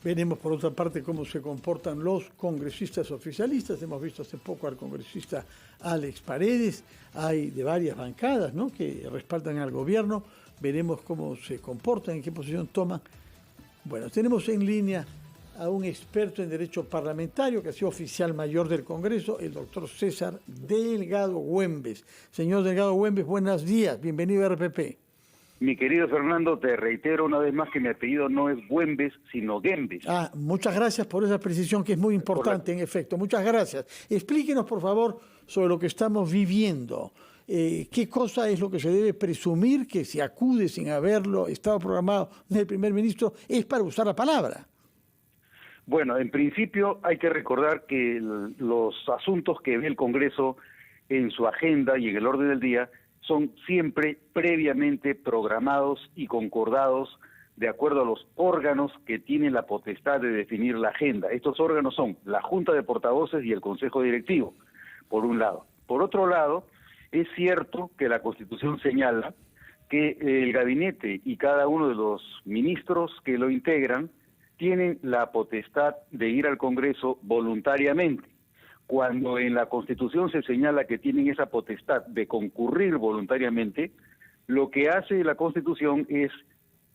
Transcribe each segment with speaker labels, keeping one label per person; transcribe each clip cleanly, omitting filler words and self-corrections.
Speaker 1: Veremos por otra parte cómo se comportan los congresistas oficialistas. Hemos visto hace poco al congresista Alex Paredes. Hay de varias bancadas, ¿no?, que respaldan al gobierno. Veremos cómo se comportan, en qué posición toman. Bueno, tenemos en línea a un experto en derecho parlamentario que ha sido oficial mayor del Congreso, el doctor César Delgado Güembes. Señor Delgado Güembes, buenos días, bienvenido a RPP.
Speaker 2: Mi querido Fernando, te reitero una vez más que mi apellido no es Güembes, sino Guembes.
Speaker 1: Muchas gracias por esa precisión que es muy importante, en efecto. Muchas gracias. Explíquenos, por favor, sobre lo que estamos viviendo. ¿Qué cosa es lo que se debe presumir que si acude sin haberlo estado programado del primer ministro es para usar la palabra?
Speaker 2: Bueno, en principio hay que recordar que los asuntos que ve el Congreso en su agenda y en el orden del día son siempre previamente programados y concordados de acuerdo a los órganos que tienen la potestad de definir la agenda. Estos órganos son la Junta de Portavoces y el Consejo Directivo, por un lado. Por otro lado, es cierto que la Constitución señala que el gabinete y cada uno de los ministros que lo integran tienen la potestad de ir al Congreso voluntariamente. Cuando en la Constitución se señala que tienen esa potestad de concurrir voluntariamente, lo que hace la Constitución es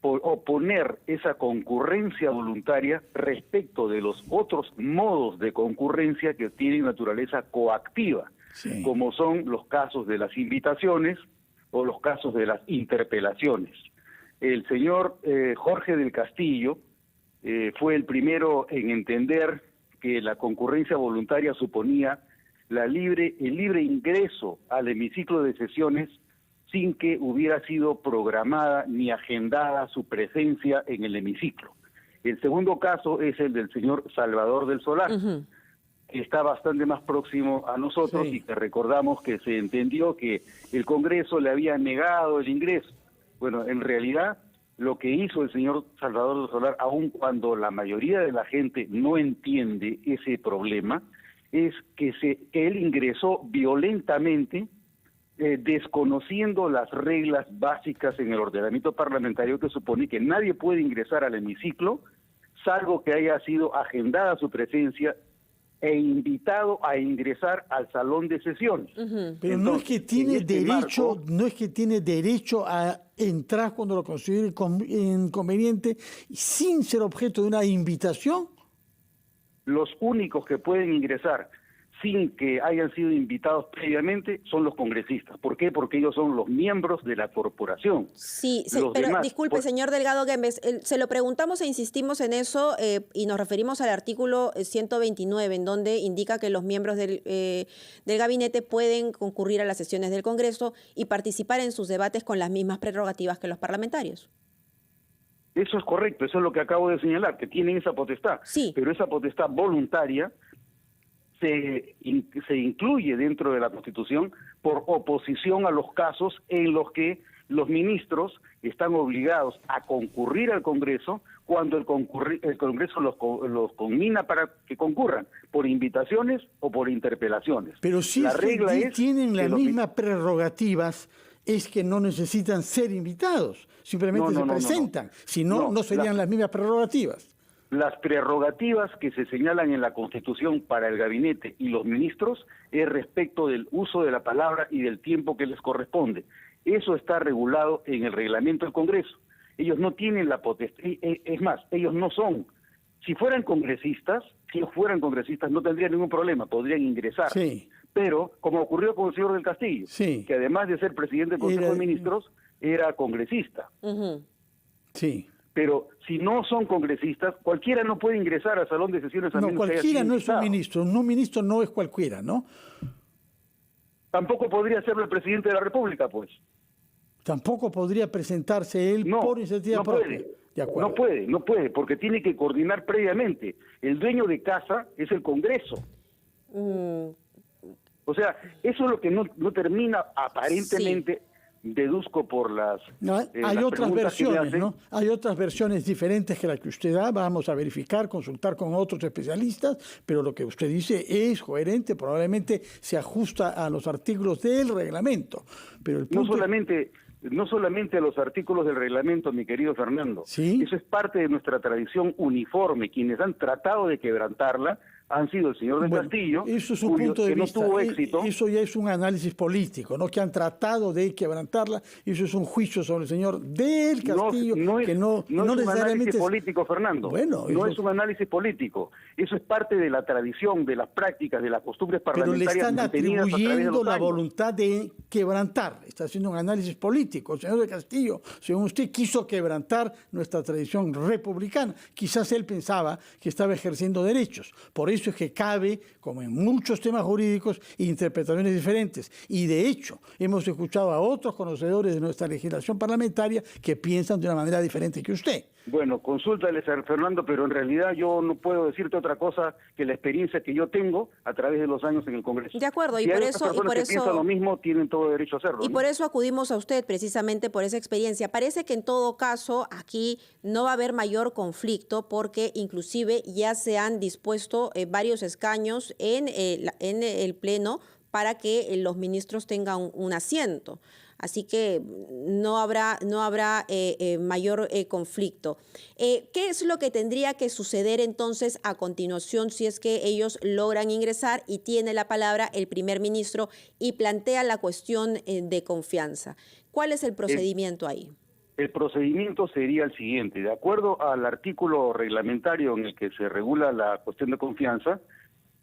Speaker 2: oponer esa concurrencia voluntaria respecto de los otros modos de concurrencia que tienen naturaleza coactiva, sí, como son los casos de las invitaciones o los casos de las interpelaciones. El señor Jorge del Castillo fue el primero en entender que la concurrencia voluntaria suponía el libre ingreso al hemiciclo de sesiones sin que hubiera sido programada ni agendada su presencia en el hemiciclo. El segundo caso es el del señor Salvador del Solar, que está bastante más próximo a nosotros, sí, y que recordamos que se entendió que el Congreso le había negado el ingreso. Bueno, en realidad lo que hizo el señor Salvador del Solar, aun cuando la mayoría de la gente no entiende ese problema, es que él ingresó violentamente, desconociendo las reglas básicas en el ordenamiento parlamentario que supone que nadie puede ingresar al hemiciclo, salvo que haya sido agendada su presencia e invitado a ingresar al salón de sesiones.
Speaker 1: Pero entonces, no es que tiene derecho, no es que tiene derecho a entrar cuando lo considere inconveniente sin ser objeto de una invitación.
Speaker 2: Los únicos que pueden ingresar sin que hayan sido invitados previamente son los congresistas. ¿Por qué? Porque ellos son los miembros de la corporación.
Speaker 3: Sí, pero disculpe, señor Delgado Güembes, se lo preguntamos e insistimos en eso y nos referimos al artículo 129, en donde indica que los miembros del gabinete pueden concurrir a las sesiones del Congreso y participar en sus debates con las mismas prerrogativas que los parlamentarios.
Speaker 2: Eso es correcto, eso es lo que acabo de señalar, que tienen esa potestad.
Speaker 3: Sí.
Speaker 2: Pero esa potestad voluntaria se incluye dentro de la Constitución por oposición a los casos en los que los ministros están obligados a concurrir al Congreso cuando el Congreso los conmina para que concurran, por invitaciones o por interpelaciones.
Speaker 1: Pero si
Speaker 2: la regla es
Speaker 1: tienen las mismas prerrogativas, es que no necesitan ser invitados, simplemente se presentan, si no, no serían las mismas prerrogativas.
Speaker 2: Las prerrogativas que se señalan en la Constitución para el gabinete y los ministros es respecto del uso de la palabra y del tiempo que les corresponde. Eso está regulado en el reglamento del Congreso. Ellos no tienen la potestad, es más, ellos no son. Si fueran congresistas no tendrían ningún problema, podrían ingresar.
Speaker 1: Sí.
Speaker 2: Pero, como ocurrió con el señor del Castillo,
Speaker 1: sí,
Speaker 2: que además de ser presidente del Consejo de Ministros, era congresista.
Speaker 1: Sí.
Speaker 2: Pero si no son congresistas, cualquiera no puede ingresar al salón de sesiones.
Speaker 1: No, cualquiera no es un ministro no es cualquiera, ¿no?
Speaker 2: Tampoco podría serlo el presidente de la República, pues.
Speaker 1: Tampoco podría presentarse él por iniciativa propia. De acuerdo.
Speaker 2: No puede, porque tiene que coordinar previamente. El dueño de casa es el Congreso. O sea, eso es lo que no termina aparentemente... Sí. Deduzco por las
Speaker 1: hay otras versiones, ¿no? Hay otras versiones diferentes que la que usted da. Vamos a verificar, consultar con otros especialistas, pero lo que usted dice es coherente, probablemente se ajusta a los artículos del reglamento. Pero el punto
Speaker 2: no solamente a los artículos del reglamento, mi querido Fernando.
Speaker 1: ¿Sí?
Speaker 2: Eso es parte de nuestra tradición uniforme. Quienes han tratado de quebrantarla han sido el señor del Castillo,
Speaker 1: eso es un punto de vista.
Speaker 2: No tuvo éxito.
Speaker 1: Eso ya es un análisis político, ¿no? Que han tratado de quebrantarla. Eso es un juicio sobre el señor del Castillo.
Speaker 2: No es un análisis político, Fernando.
Speaker 1: Bueno,
Speaker 2: no es un análisis político. Eso es parte de la tradición, de las prácticas, de las costumbres parlamentarias.
Speaker 1: Pero le están atribuyendo la
Speaker 2: años.
Speaker 1: Voluntad de quebrantar. Está haciendo un análisis político. El señor del Castillo, según usted, quiso quebrantar nuestra tradición republicana. Quizás él pensaba que estaba ejerciendo derechos. Por eso es que cabe, como en muchos temas jurídicos, interpretaciones diferentes. Y de hecho, hemos escuchado a otros conocedores de nuestra legislación parlamentaria que piensan de una manera diferente que usted.
Speaker 2: Bueno, consúltale, Fernando, pero en realidad yo no puedo decirte otra cosa que la experiencia que yo tengo a través de los años en el Congreso.
Speaker 3: De acuerdo, y por eso
Speaker 2: piensan lo mismo, tienen todo derecho a hacerlo.
Speaker 3: Y por eso acudimos a usted, precisamente por esa experiencia. Parece que en todo caso aquí no va a haber mayor conflicto porque inclusive ya se han dispuesto varios escaños en el Pleno para que los ministros tengan un asiento. Así que no habrá mayor conflicto. ¿Qué es lo que tendría que suceder entonces a continuación si es que ellos logran ingresar y tiene la palabra el primer ministro y plantea la cuestión de confianza? ¿Cuál es el procedimiento ahí?
Speaker 2: El procedimiento sería el siguiente. De acuerdo al artículo reglamentario en el que se regula la cuestión de confianza,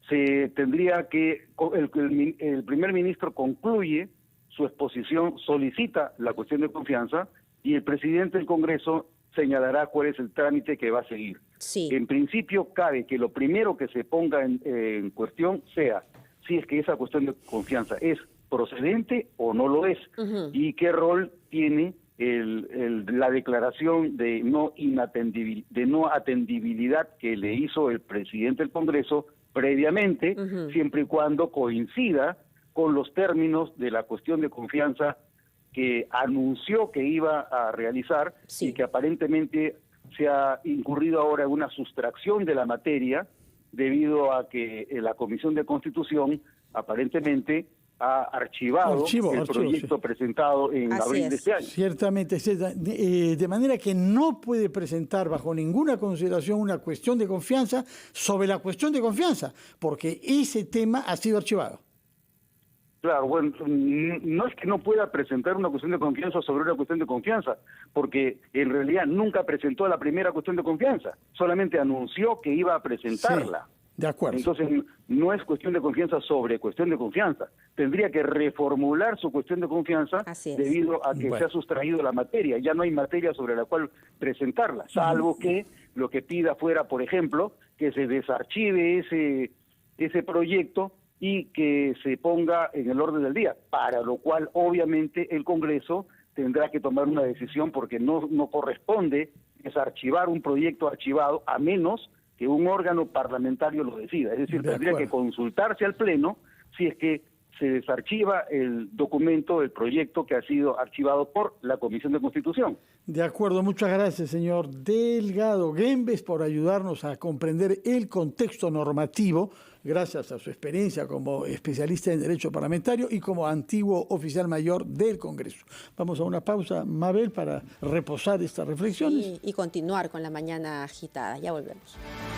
Speaker 2: se tendría que el primer ministro concluye su exposición, solicita la cuestión de confianza y el presidente del Congreso señalará cuál es el trámite que va a seguir.
Speaker 3: Sí.
Speaker 2: En principio, cabe que lo primero que se ponga en cuestión sea si es que esa cuestión de confianza es procedente o no lo es, y qué rol tiene la declaración de no atendibilidad que le hizo el presidente del Congreso previamente, siempre y cuando coincida con los términos de la cuestión de confianza que anunció que iba a realizar, y que aparentemente se ha incurrido ahora en una sustracción de la materia debido a que la Comisión de Constitución aparentemente ha archivado el proyecto presentado en abril de este año.
Speaker 1: Ciertamente, de manera que no puede presentar bajo ninguna consideración una cuestión de confianza sobre la cuestión de confianza, porque ese tema ha sido archivado.
Speaker 2: Claro, bueno, no es que no pueda presentar una cuestión de confianza sobre una cuestión de confianza, porque en realidad nunca presentó la primera cuestión de confianza, solamente anunció que iba a presentarla.
Speaker 1: Sí, de acuerdo.
Speaker 2: Entonces, no es cuestión de confianza sobre cuestión de confianza. Tendría que reformular su cuestión de confianza debido a que se ha sustraído la materia. Ya no hay materia sobre la cual presentarla, salvo que lo que pida fuera, por ejemplo, que se desarchive ese proyecto y que se ponga en el orden del día, para lo cual obviamente el Congreso tendrá que tomar una decisión, porque no corresponde desarchivar un proyecto archivado a menos que un órgano parlamentario lo decida. Es decir, tendría que consultarse al Pleno si es que se desarchiva el documento, el proyecto que ha sido archivado por la Comisión de Constitución.
Speaker 1: De acuerdo, muchas gracias, señor Delgado Guembes, por ayudarnos a comprender el contexto normativo, gracias a su experiencia como especialista en Derecho Parlamentario y como antiguo oficial mayor del Congreso. Vamos a una pausa, Mabel, para reposar estas reflexiones.
Speaker 3: Y continuar con la mañana agitada. Ya volvemos.